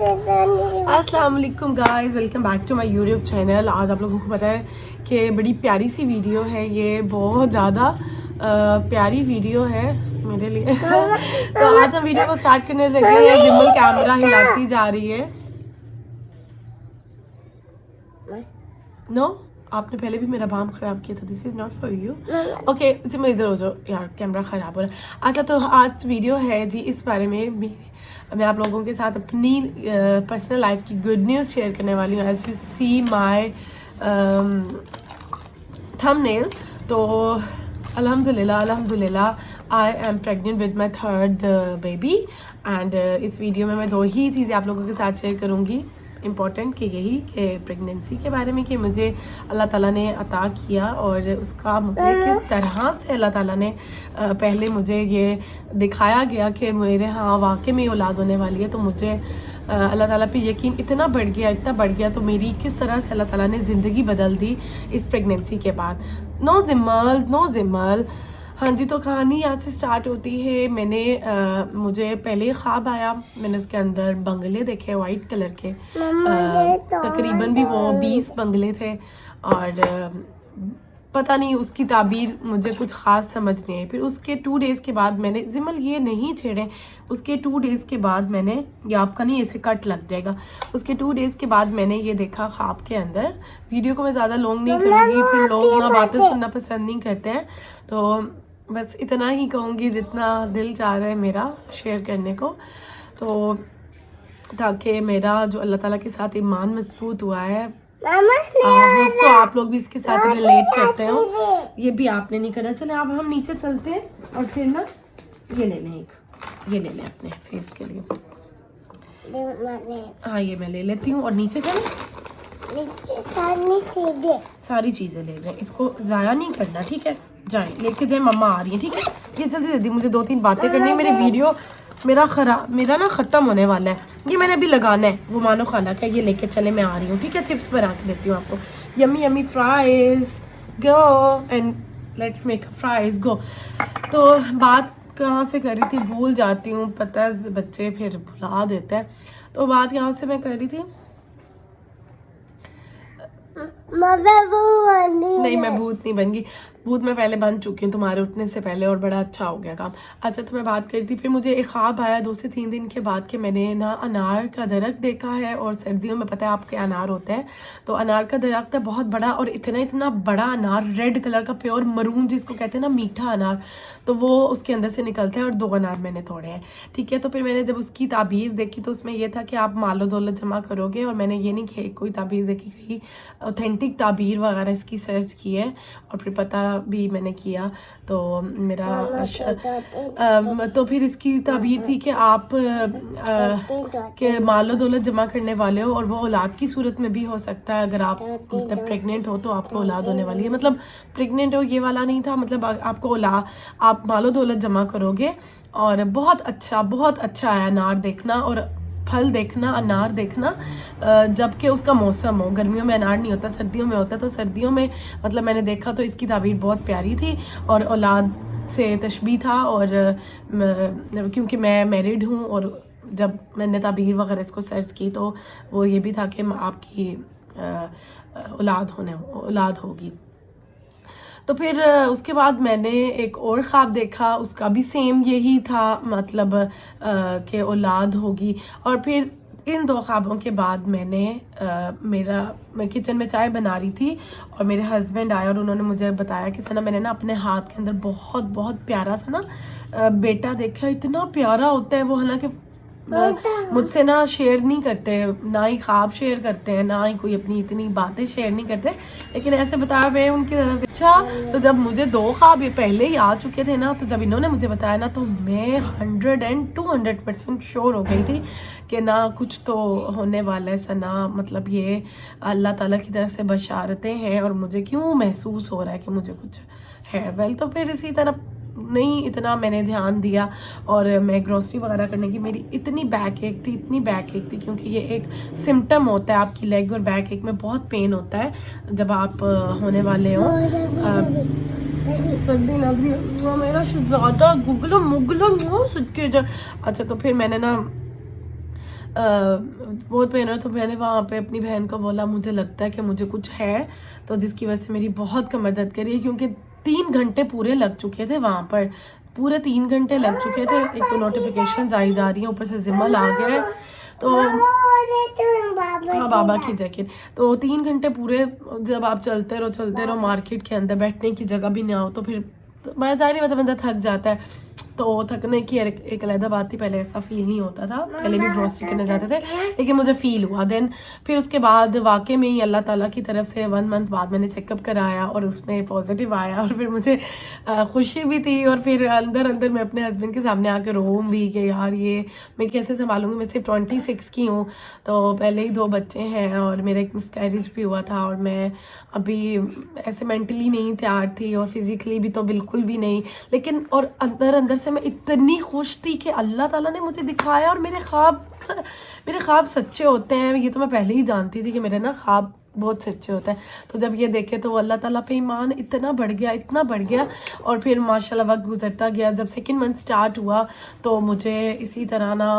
अस्सलाम वालेकुम guys, welcome back to my YouTube channel. आज आप लोगों को पता है कि बड़ी प्यारी सी वीडियो है, ये बहुत ज़्यादा प्यारी वीडियो है मेरे लिए। तो आज हम वीडियो को स्टार्ट करने लगे हैं। जिम्मल कैमरा हिलाती जा रही है। नो, आपने पहले भी मेरा बाम खराब किया था। This is not for you. Okay, जिम्मल इधर हो जाओ यार, कैमरा खराब हो रहा है। अच्छा, तो आज वीडियो है जी इस बारे में मैं आप लोगों के साथ अपनी पर्सनल लाइफ की गुड न्यूज़ शेयर करने वाली हूँ। As you see my thumbnail, तो अल्हम्दुलिल्लाह I am pregnant with my third baby. And इस वीडियो में मैं दो ही चीज़ें आप लोगों के साथ शेयर करूँगी इम्पॉर्टेंट, कि यही कि प्रेगनेंसी के बारे में कि मुझे अल्लाह ताला ने अता किया और उसका मुझे किस तरह से अल्लाह ताला ने पहले मुझे ये दिखाया गया कि मेरे हाँ वाकई में औलाद होने वाली है। तो मुझे अल्लाह ताला पे यकीन इतना बढ़ गया तो मेरी किस तरह से अल्लाह ताला ने ज़िंदगी बदल दी इस प्रेगनेंसी के बाद। नो जिम्मल। हाँ जी, तो कहानी यहाँ से स्टार्ट होती है। मुझे पहले ख्वाब आया, मैंने उसके अंदर बंगले देखे वाइट कलर के, तकरीबन भी वो 20 बंगले थे। और पता नहीं उसकी ताबीर मुझे कुछ ख़ास समझ नहीं आई। फिर उसके 2 डेज़ के बाद मैंने, जिम्मल ये नहीं छेड़े, उसके 2 डेज़ के बाद मैंने, ये आपका नहीं ऐसे कट लग जाएगा। उसके 2 डेज़ के बाद मैंने ये देखा ख्वाब के अंदर। वीडियो को मैं ज़्यादा लॉन्ग नहीं करूँगी, फिर लोग ना बातें सुनना पसंद नहीं करते हैं। तो बस इतना ही कहूँगी जितना दिल चाह रहा है मेरा शेयर करने को, तो ताकि मेरा जो अल्लाह ताला के साथ ईमान मजबूत हुआ है, तो आप लोग भी इसके साथ रिलेट करते हो। ये भी आपने नहीं करा। चले अब हम नीचे चलते हैं और फिर ना ये ले लें, ये ले लें अपने फेस के लिए। हाँ, ये मैं ले लेती हूँ और नीचे चले सारी चीज़ें ले जाए। इसको ज़ाया नहीं करना, ठीक है? जाए लेके जाए, मम्मा आ रही है, ठीक है? ये जल्दी मुझे 2-3 बातें करनी है। मेरे वीडियो मेरा ना ख़त्म होने वाला है। ये मैंने अभी लगाना है, वो मानो खाला का। ये लेके चले, मैं आ रही हूँ, ठीक है? चिप्स बना के देती हूँ आपको। Yummy fries, go and let's make fries, go. तो बात कहाँ से कर रही थी, भूल जाती हूँ, पता है बच्चे फिर भुला देते हैं। तो बात यहाँ से मैं कर रही थी, नहीं मैं भूत नहीं बन गई। भूत मैं पहले बन चुकी हूँ तुम्हारे उठने से पहले, और बड़ा अच्छा हो गया काम। अच्छा, तो मैं बात करी थी, फिर मुझे एक ख्वाब आया 2 से 3 दिन के बाद कि मैंने ना अनार का दरख्त देखा है। और सर्दियों में पता है आपके अनार होते हैं, तो अनार का दरख्त है बहुत बड़ा, और इतना बड़ा अनार, रेड कलर का प्योर मरून जिसको कहते हैं ना, मीठा अनार, तो वो उसके अंदर से निकलता है। और 2 अनार मैंने तोड़े हैं, ठीक है? तो फिर मैंने जब उसकी ताबीर देखी तो उसमें यह था कि आप मालो दौलत जमा करोगे। और मैंने ये नहीं कोई ताबीर देखी, कहीं ऑथेंटिक ताबीर वगैरह इसकी सर्च की है और फिर पता भी मैंने किया। तो मेरा तो फिर इसकी ताबीर थी कि आप के मालो दौलत जमा करने वाले हो, और वो औलाद की सूरत में भी हो सकता है। अगर आप मतलब प्रेग्नेंट हो तो आपको औलाद होने वाली है। मतलब प्रेग्नेंट हो ये वाला नहीं था, मतलब आपको आप मालो दौलत जमा करोगे। और बहुत अच्छा है अनार देखना और फल देखना, अनार देखना, जबकि उसका मौसम हो। गर्मियों में अनार नहीं होता, सर्दियों में होता है। तो सर्दियों में मतलब मैंने देखा तो इसकी ताबीर बहुत प्यारी थी और औलाद से तशबीह था। और क्योंकि मैं मैरिड हूँ, और जब मैंने ताबीर वगैरह इसको सर्च की तो वो ये भी था कि आपकी औलाद होगी। तो फिर उसके बाद मैंने एक और ख्वाब देखा, उसका भी सेम यही था, मतलब कि औलाद होगी। और फिर इन 2 ख्वाबों के बाद मैं किचन में चाय बना रही थी और मेरे हस्बैंड आए और उन्होंने मुझे बताया कि सना मैंने ना अपने हाथ के अंदर बहुत प्यारा सा ना बेटा देखा। इतना प्यारा होता है वो, हालांकि मुझसे ना शेयर नहीं करते, ना ही ख्वाब शेयर करते हैं, ना ही कोई अपनी इतनी बातें शेयर नहीं करते, लेकिन ऐसे बताया मैं उनकी तरफ। अच्छा, तो जब मुझे 2 ख्वाब ये पहले ही आ चुके थे ना, तो जब इन्होंने मुझे बताया ना, तो मैं 100% श्योर हो गई थी कि ना कुछ तो होने वाला है सना। मतलब ये अल्लाह ताला की तरफ से बशारतें हैं और मुझे क्यों महसूस हो रहा है कि मुझे कुछ है। वेल, तो फिर इसी तरह नहीं इतना मैंने ध्यान दिया। और मैं ग्रोसरी वगैरह करने की, मेरी इतनी बैक एक थी, क्योंकि ये एक सिम्टम होता है आपकी लेग और बैक एक में बहुत पेन होता है जब आप होने वाले हो। सर्दी लग रही है मेरा ज़्यादा गुगलो मुगलो मुँह सुट के जा। अच्छा, तो फिर मैंने ना बहुत पेन हो, तो मैंने वहाँ पे अपनी बहन को बोला मुझे लगता है कि मुझे कुछ है, तो जिसकी वजह से मेरी बहुत कमर दर्द करी है, क्योंकि 3 घंटे पूरे लग चुके थे वहाँ पर, पूरे 3 घंटे लग चुके थे। एक तो नोटिफिकेशन आई जा रही हैं, ऊपर से जिम्मल आ गया है, तो हाँ बाबा की जैकेट। तो 3 घंटे पूरे जब आप चलते रहो मार्केट के अंदर, बैठने की जगह भी ना हो, तो फिर मैं जाहिर मतलब बंदा थक जाता है। तो थकने की एक अलग बात थी, पहले ऐसा फील नहीं होता था, पहले भी ग्रोसरी करने जाते थे, लेकिन मुझे फील हुआ देन। फिर उसके बाद वाकई में ही अल्लाह ताला की तरफ से 1 मंथ बाद मैंने चेकअप कराया और उसमें पॉजिटिव आया, और फिर मुझे खुशी भी थी, और फिर अंदर अंदर मैं अपने हस्बैंड के सामने आके रोऊँ भी कि यार ये मैं कैसे संभालूंगी, मैं सिर्फ 26 की हूँ, तो पहले ही 2 बच्चे हैं और मेरा एक मिसकैरेज भी हुआ था, और मैं अभी ऐसे मेंटली नहीं तैयार थी और फिज़िकली भी तो बिल्कुल भी नहीं, लेकिन और अंदर अंदर से मैं इतनी खुश थी कि अल्लाह ताला ने मुझे दिखाया, और मेरे ख्वाब सच्चे होते हैं, ये तो मैं पहले ही जानती थी कि मेरे ना ख्वाब बहुत सच्चे होते हैं। तो जब ये देखे तो अल्लाह ताला पे ईमान इतना बढ़ गया, और फिर माशाल्लाह वक्त गुजरता गया। जब 2nd मंथ स्टार्ट हुआ तो मुझे इसी तरह ना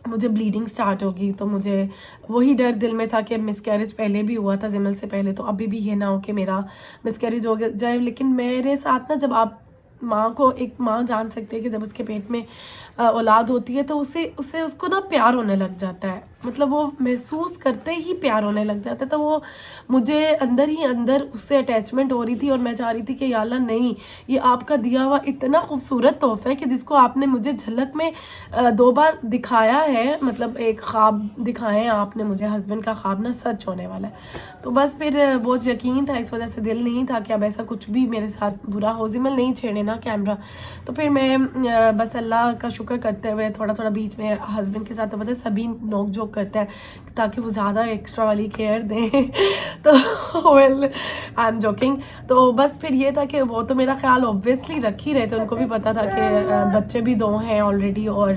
मुझे ब्लीडिंग स्टार्ट होगी, तो मुझे वही डर दिल में था कि मिसकैरेज पहले भी हुआ था जिमल से पहले, तो अभी भी ये ना हो कि मेरा मिसकैरेज हो जाए। लेकिन मेरे साथ ना, जब आप माँ को, एक माँ जान सकती है कि जब उसके पेट में औलाद होती है तो उसे उसको ना प्यार होने लग जाता है, मतलब वो महसूस करते ही प्यार होने लग जाता है। तो वो मुझे अंदर ही अंदर उससे अटैचमेंट हो रही थी, और मैं चाह रही थी कि या अल्लाह नहीं, ये आपका दिया हुआ इतना खूबसूरत तोहफा है कि जिसको आपने मुझे झलक में 2 बार दिखाया है, मतलब एक ख्वाब दिखाए हैं आपने मुझे, हस्बैंड का ख्वाब ना सच होने वाला है। तो बस फिर बहुत यकीन था, इस वजह से दिल नहीं था कि अब ऐसा कुछ भी मेरे साथ बुरा हो। जिमल नहीं छेड़े ना कैमरा, तो फिर मैं बस अल्लाह का शुक्र करते हुए थोड़ा थोड़ा बीच में हस्बैंड के साथ, तो पता है सभी नोक झोंक करते हैं ताकि वो ज़्यादा एक्स्ट्रा वाली केयर दें तो वेल आई एम जोकिंग। तो बस फिर ये था कि वो तो मेरा ख्याल ऑब्वियसली रख ही रहे थे, उनको भी पता था कि बच्चे भी 2 हैं ऑलरेडी, और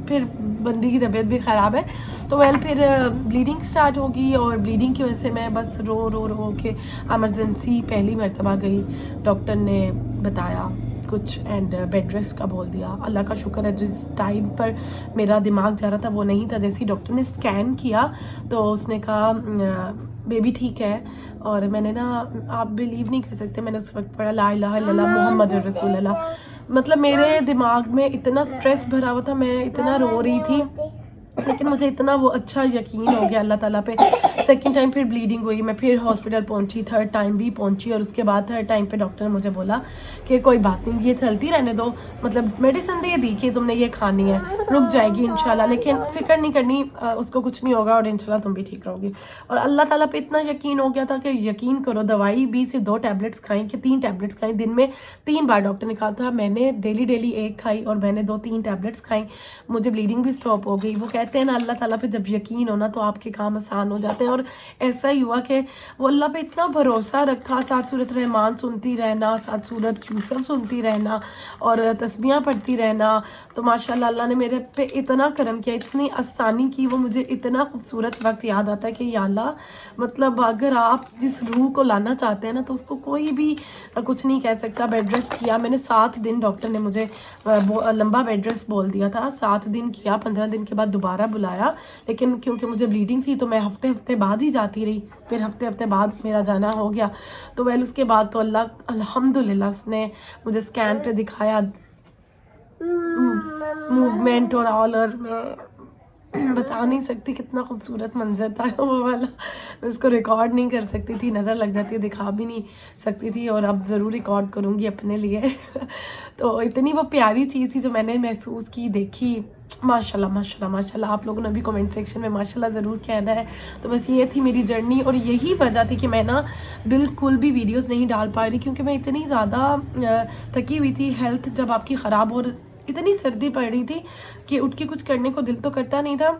फिर बंदी की तबीयत भी ख़राब है। तो वेल फिर ब्लीडिंग स्टार्ट होगी, और ब्लीडिंग की वजह से मैं बस रो के एमरजेंसी पहली मरतबा गई। डॉक्टर ने बताया कुछ एंड बेड रेस्ट का बोल दिया। अल्लाह का शुक्र है जिस टाइम पर मेरा दिमाग जा रहा था वो नहीं था। जैसे ही डॉक्टर ने स्कैन किया तो उसने कहा बेबी ठीक है, और मैंने ना, आप बिलीव नहीं कर सकते, मैंने उस वक्त पढ़ा ला इलाहा इल्लल्लाह मुहम्मद रसूलुल्लाह। मतलब मेरे दिमाग में इतना स्ट्रेस भरा हुआ था, मैं इतना रो रही थी, लेकिन मुझे इतना वो अच्छा यकीन हो गया अल्लाह ताला पे। 2nd टाइम फिर ब्लीडिंग हुई, मैं फिर हॉस्पिटल पहुंची, 3rd टाइम भी पहुंची, और उसके बाद 3rd टाइम पे डॉक्टर ने मुझे बोला कि कोई बात नहीं, ये चलती रहने दो, मतलब मेडिसिन दे दी कि तुमने ये खानी है, रुक जाएगी इंशाल्लाह, लेकिन फ़िक्र नहीं करनी, उसको कुछ नहीं होगा, और इंशाल्लाह तुम भी ठीक रहोगी। और अल्लाह ताला पे इतना यकीन हो गया था कि यकीन करो, दवाई भी सिर्फ 2 टैबलेट्स खाई कि 3 टैबलेट्स खाई, दिन में 3 बार डॉक्टर ने कहा था, मैंने डेली 1 खाई, और मैंने 2-3 टैबलेट्स खाई, मुझे ब्लीडिंग भी स्टॉप हो गई। वो कहते हैं ना अल्लाह ताला पे जब यकीन हो ना तो आपके काम आसान हो जाते हैं, और ऐसा ही हुआ कि वो अल्लाह पे इतना भरोसा रखा, 7 सूरत रहमान सुनती रहना, 7 सूरत यूसुफ सुनती रहना, और तस्बीहां पढ़ती रहना, तो माशाल्लाह अल्लाह ने मेरे पे इतना करम किया, इतनी आसानी की। वो मुझे इतना खूबसूरत वक्त याद आता है कि या अल्लाह, मतलब अगर आप जिस रूह को लाना चाहते हैं ना तो उसको कोई भी कुछ नहीं कह सकता। बेड रेस्ट किया मैंने 7 दिन, डॉक्टर ने मुझे लंबा बेड रेस्ट बोल दिया था, 7 दिन किया, 15 दिन के बाद दोबारा बुलाया, लेकिन क्योंकि मुझे ब्लीडिंग थी तो मैं हफ्ते बाद ही जाती रही, फिर हफ्ते बाद मेरा जाना हो गया। तो वेल उसके बाद तो अल्लाह अल्हम्दुलिल्लाह उसने मुझे स्कैन पे दिखाया मूवमेंट और ऑल, और मैं बता नहीं सकती कितना खूबसूरत मंजर था वो वाला, मैं उसको रिकॉर्ड नहीं कर सकती थी, नज़र लग जाती, दिखा भी नहीं सकती थी, और अब ज़रूर रिकॉर्ड करूँगी अपने लिए तो इतनी वो प्यारी चीज़ थी जो मैंने महसूस की, देखी। माशाल्लाह माशाल्लाह माशाल्लाह, आप लोगों ने भी कमेंट सेक्शन में माशाल्लाह ज़रूर कहना है। तो बस ये थी मेरी जर्नी, और यही वजह थी कि मैं ना बिल्कुल भी वीडियोस नहीं डाल पा रही, क्योंकि मैं इतनी ज़्यादा थकी हुई थी। हेल्थ जब आपकी ख़राब, और इतनी सर्दी पड़ रही थी कि उठ के कुछ करने को दिल तो करता नहीं था,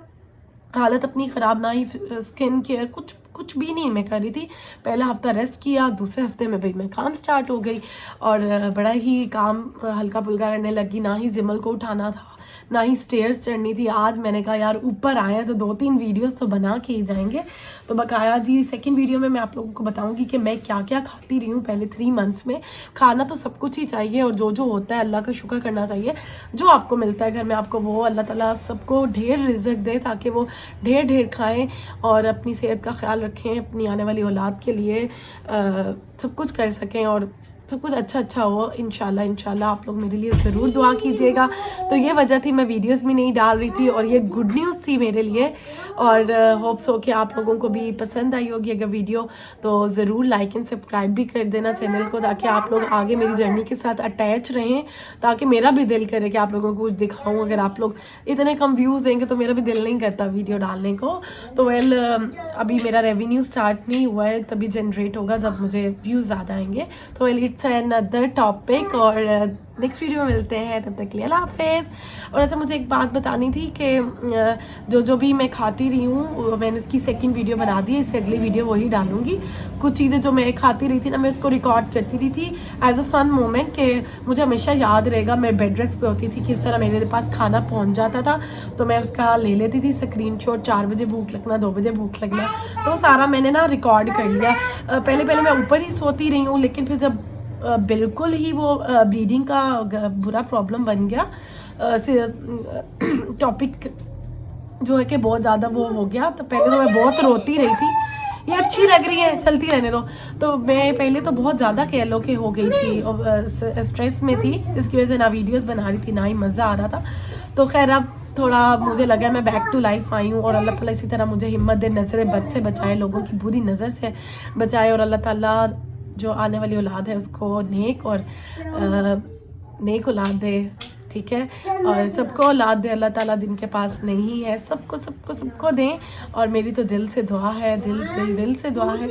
हालत अपनी ख़राब, ना ही स्किन केयर कुछ भी नहीं मैं कर रही थी। पहला हफ्ता रेस्ट किया, दूसरे हफ्ते में भाई मैं काम स्टार्ट हो गई, और बड़ा ही काम हल्का फुल्का करने लगी, ना ही जिमल को उठाना था, ना ही स्टेयर्स चढ़नी थी। आज मैंने कहा यार ऊपर आए हैं तो 2-3 वीडियोस तो बना के ही जाएंगे। तो बकाया जी सेकंड वीडियो में मैं आप लोगों को बताऊंगी कि मैं क्या क्या खाती रही हूँ पहले 3 मंथ्स में। खाना तो सब कुछ ही चाहिए और जो जो होता है अल्लाह का शुक्र करना चाहिए। जो आपको मिलता है घर में आपको वो अल्लाह ताला सबको ढेर रिज़्क दे ताकि वो ढेर ढेर खाएँ और अपनी सेहत का ख्याल रखें, अपनी आने वाली औलाद के लिए सब कुछ कर सकें और सब कुछ अच्छा हो। इंशाल्लाह आप लोग मेरे लिए ज़रूर दुआ कीजिएगा। तो ये वजह थी मैं वीडियोस भी नहीं डाल रही थी और ये गुड न्यूज़ थी मेरे लिए और होप्स हो कि आप लोगों को भी पसंद आई होगी अगर वीडियो, तो ज़रूर लाइक एंड सब्सक्राइब भी कर देना चैनल को ताकि आप लोग आगे मेरी जर्नी के साथ अटैच रहें, ताकि मेरा भी दिल करे कि आप लोगों को कुछ दिखाऊँ। अगर आप लोग इतने कम व्यूज़ देंगे तो मेरा भी दिल नहीं करता वीडियो डालने को। तो अभी मेरा रेवेन्यू स्टार्ट नहीं हुआ है, तभी जनरेट होगा जब मुझे व्यूज़ ज़्यादा आएंगे। तो इट्स अनदर टॉपिक और नेक्स्ट वीडियो में मिलते हैं। तब तक के लिए अल्लाह हाफिज़। और अच्छा मुझे एक बात बतानी थी कि जो भी मैं खाती रही हूँ मैंने उसकी सेकंड वीडियो बना दी है, इससे अगली वीडियो वही डालूंगी। कुछ चीज़ें जो मैं खाती रही थी ना मैं उसको रिकॉर्ड करती रही थी एज अ फन मोमेंट कि मुझे हमेशा याद रहेगा। मैं बेड रेस्ट पे होती थी किस तरह मेरे पास खाना पहुँच जाता था, तो मैं उसका ले लेती थी स्क्रीनशॉट। 4 बजे भूख लगना, 2 बजे भूख लगना, तो सारा मैंने ना रिकॉर्ड कर लिया। पहले मैं ऊपर ही सोती रही हूँ, लेकिन फिर जब बिल्कुल ही वो ब्लीडिंग का बुरा प्रॉब्लम बन गया, टॉपिक जो है कि बहुत ज़्यादा वो हो गया, तो पहले तो मैं बहुत रोती रही थी। ये अच्छी लग रही है, चलती रहने दो। तो मैं पहले तो बहुत ज़्यादा कह लो कि हो गई थी और स्ट्रेस में थी, जिसकी वजह से ना वीडियोस बना रही थी ना ही मज़ा आ रहा था। तो खैर अब थोड़ा मुझे लगा मैं बैक टू लाइफ आई हूँ और अल्लाह ताला इसी तरह मुझे हिम्मत दे, नज़र बद से बचाए, लोगों की बुरी नज़र से बचाए और अल्लाह ताला जो आने वाली औलाद है उसको नेक और नेक औलाद दे, ठीक है। और सबको औलाद दे अल्लाह ताला, जिनके पास नहीं है सबको दें। और मेरी तो दिल से दुआ है, दिल से दुआ है।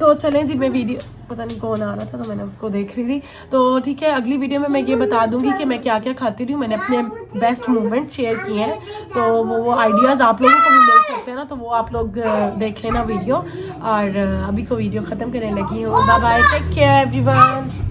तो चलें जी, मैं वीडियो पता नहीं कौन आ रहा था तो मैंने उसको देख रही थी। तो ठीक है, अगली वीडियो में मैं ये बता दूंगी कि मैं क्या क्या खाती रही हूँ। मैंने अपने बेस्ट मोमेंट्स शेयर किए हैं, तो वो आइडियाज़ आप लोगों को भी मिल सकते हैं ना, तो वो आप लोग देख लेना वीडियो। और अभी को वीडियो ख़त्म करने लगी हूँ। Bye bye, take care everyone.